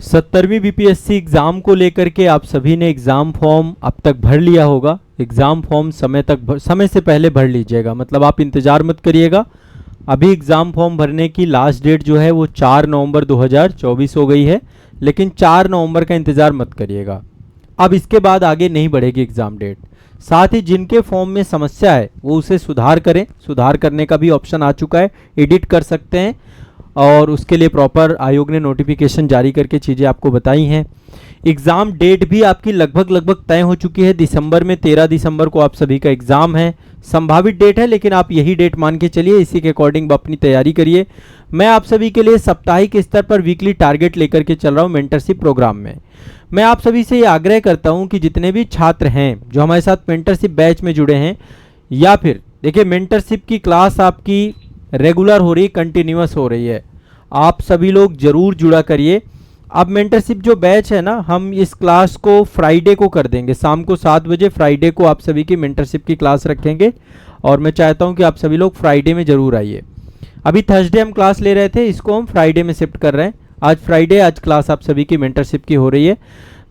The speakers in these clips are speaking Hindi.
70वीं बीपीएससी एग्ज़ाम को लेकर के आप सभी ने एग्ज़ाम फॉर्म अब तक भर लिया होगा। एग्ज़ाम फॉर्म समय से पहले भर लीजिएगा, मतलब आप इंतज़ार मत करिएगा। अभी एग्ज़ाम फॉर्म भरने की लास्ट डेट जो है वो 4 नवंबर 2024 हो गई है, लेकिन 4 नवंबर का इंतज़ार मत करिएगा। अब इसके बाद आगे नहीं बढ़ेगी एग्ज़ाम डेट। साथ ही जिनके फॉर्म में समस्या है वो उसे सुधार करें। सुधार करने का भी ऑप्शन आ चुका है, एडिट कर सकते हैं, और उसके लिए प्रॉपर आयोग ने नोटिफिकेशन जारी करके चीज़ें आपको बताई हैं। एग्ज़ाम डेट भी आपकी लगभग तय हो चुकी है। दिसंबर में 13 दिसंबर को आप सभी का एग्ज़ाम है। संभावित डेट है, लेकिन आप यही डेट मान के चलिए, इसी के अकॉर्डिंग अपनी तैयारी करिए। मैं आप सभी के लिए साप्ताहिक स्तर पर वीकली टारगेट लेकर के चल रहा हूँ मेंटरशिप प्रोग्राम में। मैं आप सभी से ये आग्रह करता हूँ कि जितने भी छात्र हैं जो हमारे साथ मेंटरशिप बैच में जुड़े हैं, या फिर देखिए मेंटरशिप की क्लास आपकी रेगुलर हो रही, कंटिन्यूअस हो रही है, आप सभी लोग जरूर जुड़ा करिए। अब मेंटरशिप जो बैच है ना, हम इस क्लास को फ्राइडे को कर देंगे, शाम को 7 बजे फ्राइडे को आप सभी की मेंटरशिप की क्लास रखेंगे, और मैं चाहता हूं कि आप सभी लोग फ्राइडे में ज़रूर आइए। अभी थर्सडे हम क्लास ले रहे थे, इसको हम फ्राइडे में शिफ्ट कर रहे हैं। आज फ्राइडे, आज क्लास आप सभी की मेंटरशिप की हो रही है,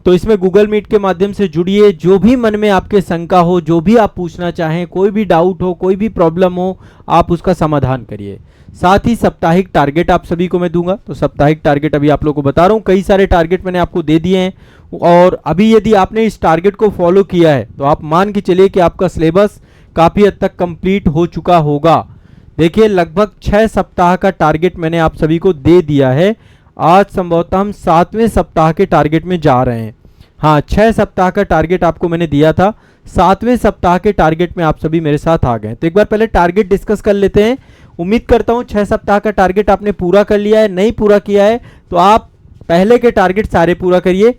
तो इसमें गूगल मीट के माध्यम से जुड़िए। जो भी मन में आपके शंका हो, जो भी आप पूछना चाहें, कोई भी डाउट हो, कोई भी प्रॉब्लम हो, आप उसका समाधान करिए। साथ ही साप्ताहिक टारगेट आप सभी को मैं दूंगा, तो साप्ताहिक टारगेट अभी आप लोगों को बता रहा हूँ। कई सारे टारगेट मैंने आपको दे दिए हैं, और अभी यदि आपने इस टारगेट को फॉलो किया है तो आप मान के चलिए कि आपका सिलेबस काफ़ी हद तक कंप्लीट हो चुका होगा। देखिए लगभग 6 सप्ताह का टारगेट मैंने आप सभी को दे दिया है। आज संभवतः हम 7वें सप्ताह के टारगेट में जा रहे हैं। हाँ, 6 सप्ताह का टारगेट आपको मैंने दिया था, 7वें सप्ताह के टारगेट में आप सभी मेरे साथ आ गए। तो एक बार पहले टारगेट डिस्कस कर लेते हैं। उम्मीद करता हूँ 6 सप्ताह का टारगेट आपने पूरा कर लिया है। नहीं पूरा किया है तो आप पहले के टारगेट सारे पूरा करिए,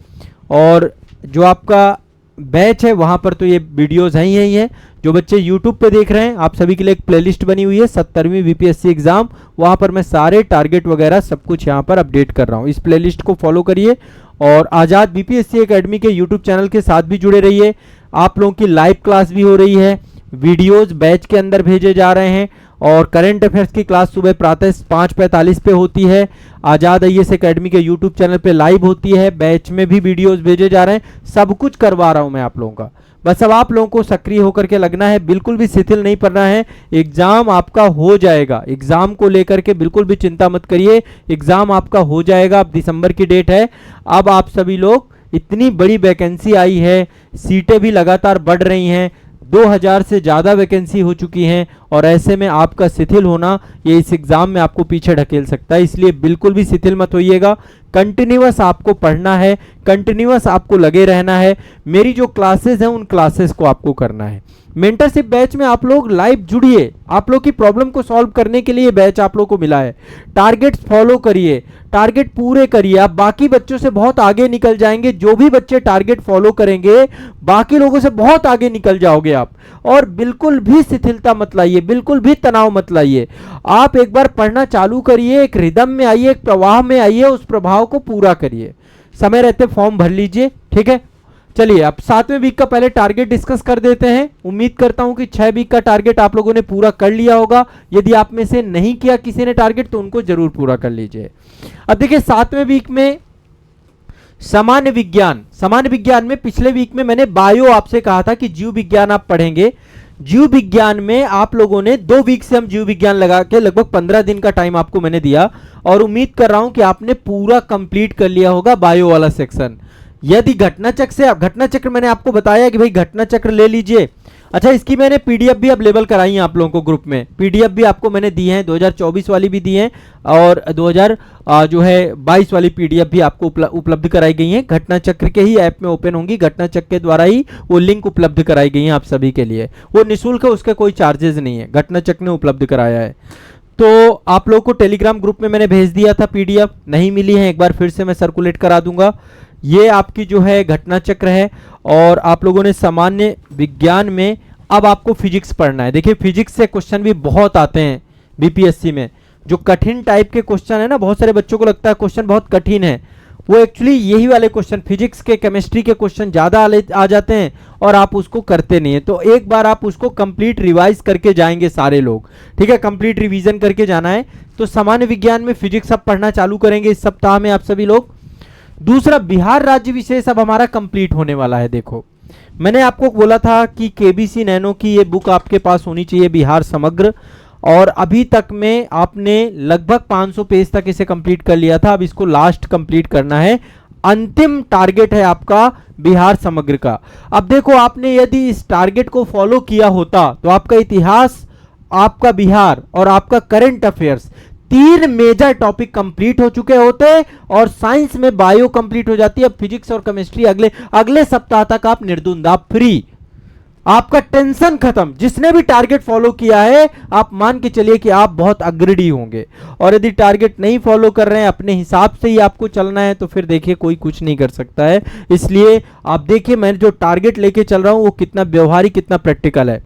और जो आपका बैच है वहाँ पर तो ये वीडियोज़ हैं ही हैं। जो बच्चे यूट्यूब पे देख रहे हैं, आप सभी के लिए एक प्लेलिस्ट बनी हुई है 70वीं बीपीएससी एग्ज़ाम, वहाँ पर मैं सारे टारगेट वगैरह सब कुछ यहाँ पर अपडेट कर रहा हूँ। इस प्लेलिस्ट को फॉलो करिए, और आज़ाद बीपीएससी एकेडमी के यूट्यूब चैनल के साथ भी जुड़े रहिए। आप लोगों की लाइव क्लास भी हो रही है, वीडियोज़ बैच के अंदर भेजे जा रहे हैं, और करंट अफेयर्स की क्लास सुबह प्रातः 5:45 पे होती है। आज़ाद आईएएस एकेडमी के यूट्यूब चैनल पे लाइव होती है, बैच में भी वीडियोस भेजे जा रहे हैं। सब कुछ करवा रहा हूं मैं आप लोगों का। बस अब आप लोगों को सक्रिय होकर के लगना है, बिल्कुल भी शिथिल नहीं पड़ना है। एग्जाम आपका हो जाएगा, एग्जाम को लेकर के बिल्कुल भी चिंता मत करिए, एग्जाम आपका हो जाएगा। अब दिसंबर की डेट है। अब आप सभी लोग, इतनी बड़ी वैकेंसी आई है, सीटें भी लगातार बढ़ रही हैं, 2000 से ज़्यादा वैकेंसी हो चुकी हैं, और ऐसे में आपका शिथिल होना ये इस एग्ज़ाम में आपको पीछे ढकेल सकता है। इसलिए बिल्कुल भी शिथिल मत होइएगा। कंटिन्यूअस आपको पढ़ना है, कंटिन्यूअस आपको लगे रहना है। मेरी जो क्लासेस हैं उन क्लासेस को आपको करना है। मेंटरशिप बैच में आप लोग लाइव जुड़िए, आप लोग की प्रॉब्लम को सॉल्व करने के लिए बैच आप लोग को मिला है। टारगेट्स फॉलो करिए, टारगेट पूरे करिए, आप बाकी बच्चों से बहुत आगे निकल जाएंगे। जो भी बच्चे टारगेट फॉलो करेंगे, बाकी लोगों से बहुत आगे निकल जाओगे आप। और बिल्कुल भी शिथिलता मत लाइए, बिल्कुल भी तनाव मत लाइए। आप एक बार पढ़ना चालू करिए, एक रिदम में आइए, एक प्रवाह में आइए, उस प्रभाव को पूरा करिए। समय रहते फॉर्म भर लीजिए, ठीक है। चलिए अब 7वें वीक का पहले टारगेट डिस्कस कर देते हैं। उम्मीद करता हूं कि 6 वीक का टारगेट आप लोगों ने पूरा कर लिया होगा। यदि आप में से नहीं किया किसी ने टारगेट, तो उनको जरूर पूरा कर लीजिए। अब देखिए 7वें वीक में सामान्य विज्ञान में पिछले वीक में मैंने बायो आपसे कहा था कि जीव विज्ञान आप पढ़ेंगे। जीव विज्ञान में आप लोगों ने 2 वीक से हम जीव विज्ञान लगा के लगभग 15 दिन का टाइम आपको मैंने दिया, और उम्मीद कर रहा हूं कि आपने पूरा कंप्लीट कर लिया होगा बायो वाला सेक्शन। यदि घटना चक्र मैंने आपको बताया कि भाई घटना चक्र ले लीजिए। अच्छा, इसकी मैंने पीडीएफ भी अवेलेबल कराई है आप लोगों को ग्रुप में। पीडीएफ भी आपको मैंने दी है, 2024 वाली भी दी है, और 2022 वाली पीडीएफ भी आपको उपलब्ध कराई गई है। घटना चक्र के ही ऐप में ओपन होंगी, घटना चक्र के द्वारा ही वो लिंक उपलब्ध कराई गई है आप सभी के लिए। वो निःशुल्क है, उसका कोई चार्जेस नहीं है, घटना चक्र ने उपलब्ध कराया है। तो आप लोगों को टेलीग्राम ग्रुप में मैंने भेज दिया था पीडीएफ, नहीं मिली है, एक बार फिर से मैं सर्कुलेट करा दूंगा। ये आपकी जो है घटना चक्र है, और आप लोगों ने सामान्य विज्ञान में अब आपको फिजिक्स पढ़ना है। देखिए फिजिक्स से क्वेश्चन भी बहुत आते हैं बीपीएससी में। जो कठिन टाइप के क्वेश्चन है ना, बहुत सारे बच्चों को लगता है क्वेश्चन बहुत कठिन है, वो एक्चुअली यही वाले क्वेश्चन, फिजिक्स के केमिस्ट्री के क्वेश्चन ज़्यादा आ जाते हैं, और आप उसको करते नहीं है। तो एक बार आप उसको कंप्लीट रिवाइज करके जाएंगे सारे लोग, ठीक है, कंप्लीट रिवीजन करके जाना है। तो सामान्य विज्ञान में फिजिक्स आप पढ़ना चालू करेंगे इस सप्ताह में आप सभी लोग। दूसरा बिहार राज्य विशेष अब हमारा कंप्लीट होने वाला है। देखो मैंने आपको बोला था कि केबीसी नैनो की ये बुक आपके पास होनी चाहिए, बिहार समग्र, और अभी तक में आपने लगभग 500 पेज तक इसे कंप्लीट कर लिया था। अब इसको लास्ट कंप्लीट करना है, अंतिम टारगेट है आपका बिहार समग्र का। अब देखो आपने यदि इस टारगेट को फॉलो किया होता तो आपका इतिहास, आपका बिहार और आपका current affairs 3 major topic complete हो चुके होते और साइंस में बायो कंप्लीट हो जाती है। अब फिजिक्स और केमिस्ट्री अगले सप्ताह तक आप निर्द्वंद, आप फ्री, आपका टेंशन खत्म। जिसने भी टारगेट फॉलो किया है आप मान के चलिए कि आप बहुत अग्रणी होंगे, और यदि टारगेट नहीं फॉलो कर रहे हैं, अपने हिसाब से ही आपको चलना है, तो फिर देखिए कोई कुछ नहीं कर सकता है। इसलिए आप देखिए मैं जो टारगेट लेके चल रहा हूं वो कितना व्यवहारिक, कितना प्रैक्टिकल है।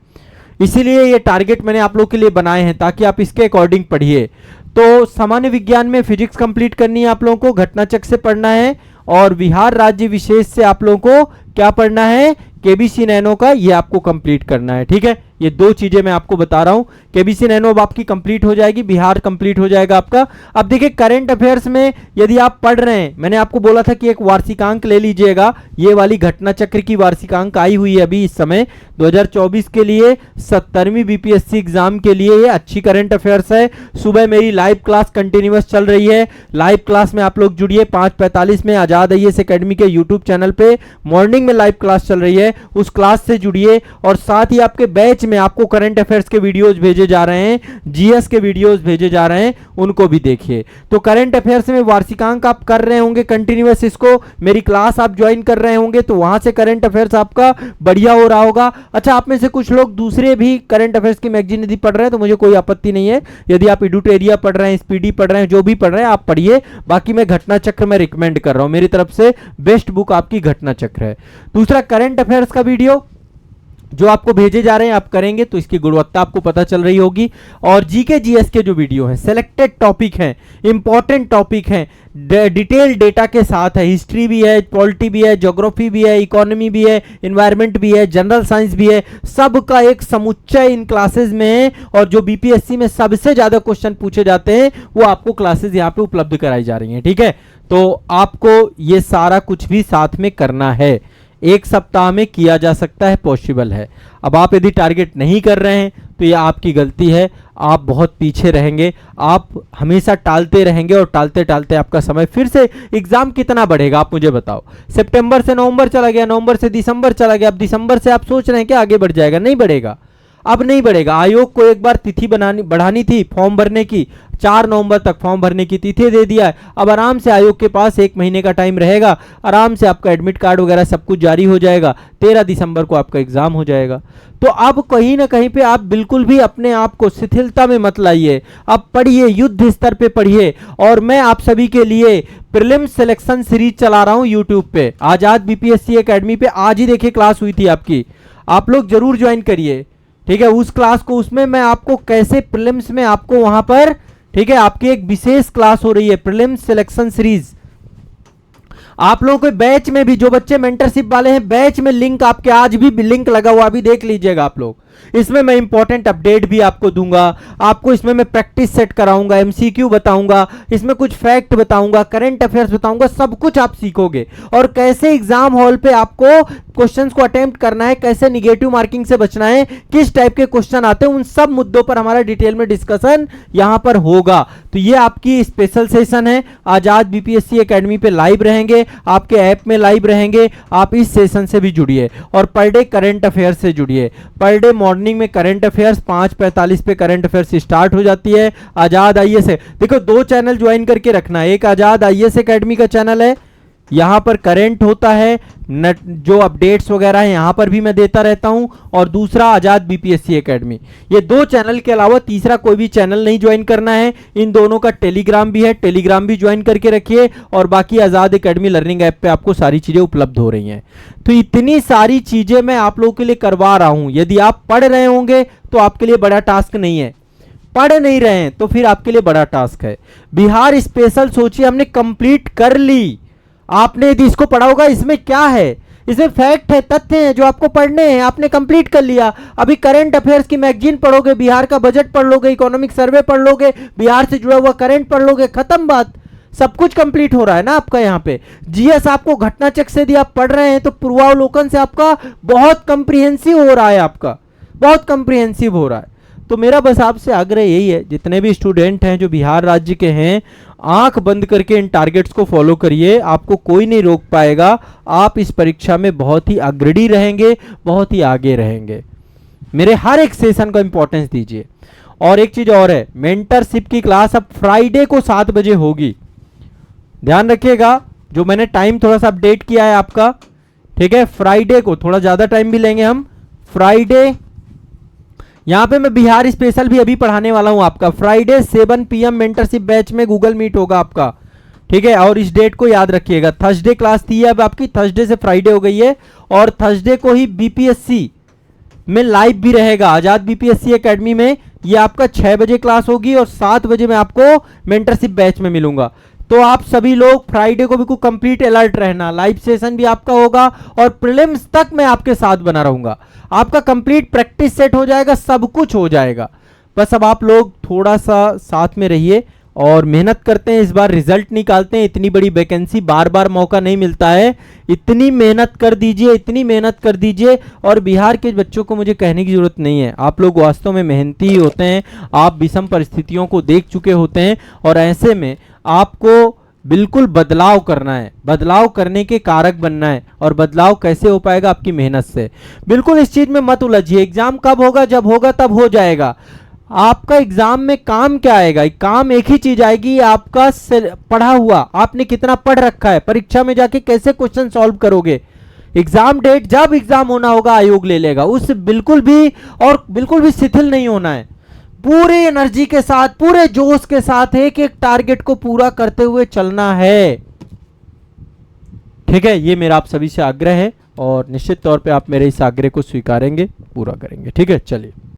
इसीलिए ये टारगेट मैंने आप लोग के लिए बनाए हैं ताकि आप इसके अकॉर्डिंग पढ़िए। तो सामान्य विज्ञान में फिजिक्स कंप्लीट करनी है आप लोगों को, घटनाचक्र से पढ़ना है, और बिहार राज्य विशेष से आप लोगों को क्या पढ़ना है, केबीसी नैनो का, ये आपको कंप्लीट करना है। ठीक है, ये 2 चीजें मैं आपको बता रहा हूं। केबीसी नैनो अब आपकी कंप्लीट हो जाएगी, बिहार कंप्लीट हो जाएगा आपका। अब देखिए करंट अफेयर्स में यदि आप पढ़ रहे हैं, मैंने आपको बोला था कि एक वार्षिकांक ले लीजिएगा, ये वाली घटना चक्र की वार्षिकांक आई हुई है अभी इस समय 2024 के लिए, 70वीं बीपीएससी एग्जाम के लिए ये अच्छी करंट अफेयर्स है। सुबह मेरी लाइव क्लास कंटिन्यूअस चल रही है, लाइव क्लास में आप लोग जुड़िए 5:45 में आजाद आईएएस एकेडमी के यूट्यूब चैनल पे मॉर्निंग में लाइव क्लास चल रही है, उस क्लास से जुड़िए। और साथ ही आपके बैच में आपको करंट अफेयर्स के वीडियोस भेजे जा रहे हैं, जीएस के वीडियोस भेजे जा रहे हैं, उनको भी देखिए। तो करंट अफेयर्स में वार्षिकांक आप कर रहे होंगे कंटिन्यूअस, इसको मेरी क्लास आप ज्वाइन कर रहे होंगे, तो वहां से करंट अफेयर्स आपका बढ़िया हो रहा होगा। अच्छा, आप में से कुछ लोग दूसरे भी करंट अफेयर्स की मैगजीन यदि पढ़ रहे हैं तो मुझे कोई आपत्ति नहीं है। यदि आप एडुटेरिया पढ़ रहे हैं, स्पीडी पढ़ रहे हैं, जो भी पढ़ रहे हैं आप पढ़िए। बाकी मैं घटना चक्र में रिकमेंड कर रहा हूं, मेरी तरफ से बेस्ट बुक आपकी घटना चक्र है। दूसरा करंट अफेयर्स का वीडियो जो आपको भेजे जा रहे हैं आप करेंगे तो इसकी गुणवत्ता आपको पता चल रही होगी। और जीके जीएस के जो वीडियो हैं, सिलेक्टेड टॉपिक हैं, इंपॉर्टेंट टॉपिक हैं, डिटेल डेटा के साथ है, हिस्ट्री भी है, पॉलिटी भी है, ज्योग्राफी भी है, इकोनॉमी भी है, एनवायरनमेंट भी है, जनरल साइंस भी है, सबका एक समुच्चय इन क्लासेस में है। और जो बीपीएससी में सबसे ज्यादा क्वेश्चन पूछे जाते हैं वो आपको क्लासेस यहाँ पे उपलब्ध कराई जा रही हैं। ठीक है, तो आपको ये सारा कुछ भी साथ में करना है, 1 सप्ताह में किया जा सकता है, पॉसिबल है। अब आप यदि टारगेट नहीं कर रहे हैं तो ये आपकी गलती है, आप बहुत पीछे रहेंगे, आप हमेशा टालते रहेंगे और टालते टालते आपका समय फिर से एग्जाम कितना बढ़ेगा आप मुझे बताओ। सितंबर से नवंबर चला गया, नवंबर से दिसंबर चला गया, अब दिसंबर से आप सोच रहे हैं कि आगे बढ़ जाएगा, नहीं बढ़ेगा, अब नहीं बढ़ेगा। आयोग को एक बार तिथि बढ़ानी थी फॉर्म भरने की, 4 नवंबर तक फॉर्म भरने की तिथि दे दिया है। अब आराम से आयोग के पास 1 महीने का टाइम रहेगा, आराम से आपका एडमिट कार्ड वगैरह सब कुछ जारी हो जाएगा, 13 दिसंबर को आपका एग्जाम हो जाएगा। तो अब कहीं ना कहीं पे आप बिल्कुल भी अपने आप को शिथिलता में मत लाइए, अब पढ़िए, युद्ध स्तर पे पढ़िए। और मैं आप सभी के लिए प्रीलिम्स सिलेक्शन सीरीज चला रहा हूं यूट्यूब पे, आजाद बीपीएससी एकेडमी पे। आज ही देखिए क्लास हुई थी आपकी, आप लोग जरूर ज्वाइन करिए। ठीक है, उस क्लास को, उसमें मैं आपको कैसे प्रीलिम्स में आपको वहां पर, ठीक है, आपकी एक विशेष क्लास हो रही है प्रीलिम्स सिलेक्शन सीरीज। आप लोगों के बैच में भी जो बच्चे मेंटरशिप वाले हैं, बैच में लिंक आपके आज भी लिंक लगा हुआ, अभी देख लीजिएगा आप लोग। इसमें मैं इंपॉर्टेंट अपडेट भी आपको दूंगा, आपको इसमें मैं प्रैक्टिस सेट कराऊंगा, एमसीक्यू बताऊंगा, इसमें कुछ फैक्ट बताऊंगा, करंट अफेयर्स बताऊंगा, सब कुछ आप सीखोगे। और कैसे एग्जाम हॉल पे आपको क्वेश्चंस को अटेम्प्ट करना है, कैसे निगेटिव मार्किंग से बचना है, किस टाइप के क्वेश्चन आते हैं, उन सब मुद्दों पर हमारा डिटेल में डिस्कशन यहां पर होगा। तो ये आपकी स्पेशल सेशन है, आजाद बीपीएससी एकेडमी पे लाइव रहेंगे, आपके ऐप में लाइव रहेंगे, आप इस सेशन से भी जुड़िए। और पर डे करंट अफेयर्स से जुड़िए, पर डे मॉर्निंग में करंट अफेयर्स 5:45 पे करंट अफेयर्स स्टार्ट हो जाती है। आजाद आईएएस है, देखो 2 चैनल ज्वाइन करके रखना है, एक आजाद आईएएस एकेडमी का चैनल है, यहां पर करंट होता है, जो अपडेट्स वगैरह है यहां पर भी मैं देता रहता हूं, और दूसरा आजाद बीपीएससी एकेडमी। ये 2 चैनल के अलावा तीसरा कोई भी चैनल नहीं ज्वाइन करना है। इन दोनों का टेलीग्राम भी है, टेलीग्राम भी ज्वाइन करके रखिए। और बाकी आजाद एकेडमी लर्निंग ऐप पे आपको सारी चीजें उपलब्ध हो रही हैं। तो इतनी सारी चीजें मैं आप लोगों के लिए करवा रहा हूं। यदि आप पढ़ रहे होंगे तो आपके लिए बड़ा टास्क नहीं है, पढ़ नहीं रहे हैं तो फिर आपके लिए बड़ा टास्क है। बिहार स्पेशल सोचिए हमने कंप्लीट कर ली, आपने यदि इसको पढ़ा होगा, इसमें क्या है, इसमें फैक्ट है, तथ्य हैं जो आपको पढ़ने हैं, आपने कंप्लीट कर लिया। अभी करंट अफेयर्स की मैगजीन पढ़ोगे, बिहार का बजट पढ़ लोगे, इकोनॉमिक सर्वे पढ़ लोगे, बिहार से जुड़ा हुआ करंट पढ़ लोगे, खत्म बात। सब कुछ कंप्लीट हो रहा है ना आपका। यहाँ पे जीएस आपको घटना चक्र से यदि आप पढ़ रहे हैं तो पूर्वावलोकन से आपका बहुत कंप्रिहेंसिव हो रहा है, आपका बहुत कंप्रिहेंसिव हो रहा है। तो मेरा बस आपसे आग्रह यही है, जितने भी स्टूडेंट हैं जो बिहार राज्य के हैं, आंख बंद करके इन टारगेट्स को फॉलो करिए, आपको कोई नहीं रोक पाएगा। आप इस परीक्षा में बहुत ही अग्रणी रहेंगे, बहुत ही आगे रहेंगे। मेरे हर एक सेशन को इंपॉर्टेंस दीजिए। और एक चीज और है, मेंटरशिप की क्लास अब फ्राइडे को 7 बजे होगी, ध्यान रखिएगा। जो मैंने टाइम थोड़ा सा अपडेट किया है आपका, ठीक है। फ्राइडे को थोड़ा ज्यादा टाइम भी लेंगे हम। फ्राइडे यहां पे मैं बिहार स्पेशल भी अभी पढ़ाने वाला हूं आपका। फ्राइडे 7 PM मेंटरशिप बैच में गूगल मीट होगा आपका, ठीक है। और इस डेट को याद रखिएगा। थर्सडे क्लास थी, अब आपकी थर्सडे से फ्राइडे हो गई है। और थर्सडे को ही बीपीएससी में लाइव भी रहेगा, आजाद बीपीएससी एकेडमी में। ये आपका 6 बजे क्लास होगी और 7 बजे मैं आपको मेंटरशिप बैच में मिलूंगा। तो आप सभी लोग फ्राइडे को बिल्कुल कंप्लीट अलर्ट रहना। लाइव सेशन भी आपका होगा और प्रीलिम्स तक मैं आपके साथ बना रहूंगा। आपका कंप्लीट प्रैक्टिस सेट हो जाएगा, सब कुछ हो जाएगा। बस अब आप लोग थोड़ा सा साथ में रहिए और मेहनत करते हैं, इस बार रिजल्ट निकालते हैं। इतनी बड़ी वैकेंसी, बार बार मौका नहीं मिलता है। इतनी मेहनत कर दीजिए, इतनी मेहनत कर दीजिए। और बिहार के बच्चों को मुझे कहने की जरूरत नहीं है, आप लोग वास्तव में मेहनती ही होते हैं। आप विषम परिस्थितियों को देख चुके होते हैं और ऐसे में आपको बिल्कुल बदलाव करना है, बदलाव करने के कारक बनना है। और बदलाव कैसे हो पाएगा? आपकी मेहनत से। बिल्कुल इस चीज में मत उलझिए। एग्जाम कब होगा? जब होगा तब हो जाएगा। आपका एग्जाम में काम क्या आएगा? काम एक ही चीज आएगी, आपका पढ़ा हुआ, आपने कितना पढ़ रखा है। परीक्षा में जाके कैसे क्वेश्चन सॉल्व करोगे। एग्जाम डेट जब एग्जाम होना होगा आयोग ले लेगा, उस बिल्कुल भी शिथिल नहीं होना है। पूरे एनर्जी के साथ, पूरे जोश के साथ एक एक टारगेट को पूरा करते हुए चलना है, ठीक है। ये मेरा आप सभी से आग्रह है और निश्चित तौर पे आप मेरे इस आग्रह को स्वीकारेंगे, पूरा करेंगे, ठीक है। चलिए।